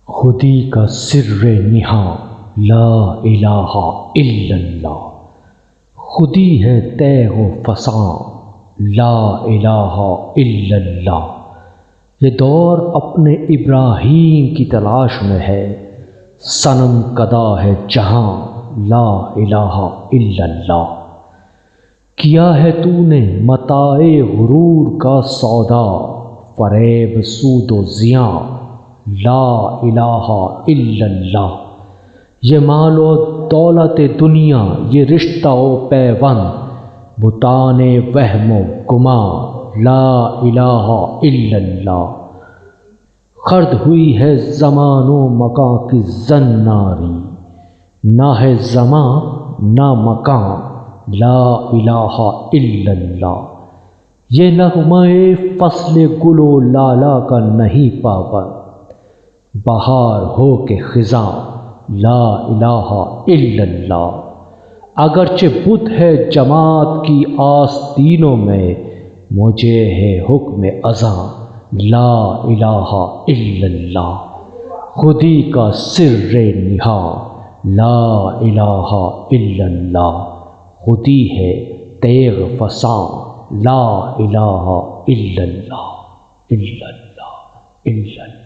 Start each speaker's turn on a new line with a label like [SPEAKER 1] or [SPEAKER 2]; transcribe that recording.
[SPEAKER 1] خودی کا سر نہاں لا الہ الا اللہ، خودی ہے تیغ و فساں لا الہ الا اللہ۔ یہ دور اپنے ابراہیم کی تلاش میں ہے، صنم کدا ہے جہاں لا الہ الا اللہ۔ کیا ہے تو نے متاع غرور کا سودا، فریب سود و زیاں لا الہ الا اللہ۔ یہ مال و دولت دنیا، یہ رشتہ و پیوند، بتان وہم و گماں لا الہ الا اللہ۔ خرد ہوئی ہے زمان و مکاں کی زناری، نہ ہے زمان نہ مکان لا الہ الا اللہ۔ یہ نغمہ فصل گل و لالہ کا نہیں پابند، بہار ہو کے خزاں لا الہ الا اللہ۔ اگرچہ بت ہے جماعت کی آستینوں میں، مجھے ہے حکم اذاں لا الہ الا اللہ۔ خودی کا سر نہاں لا الہ الا اللہ، خودی ہے تیغ فساں لا الہ الا اللہ الا اللہ الا اللہ۔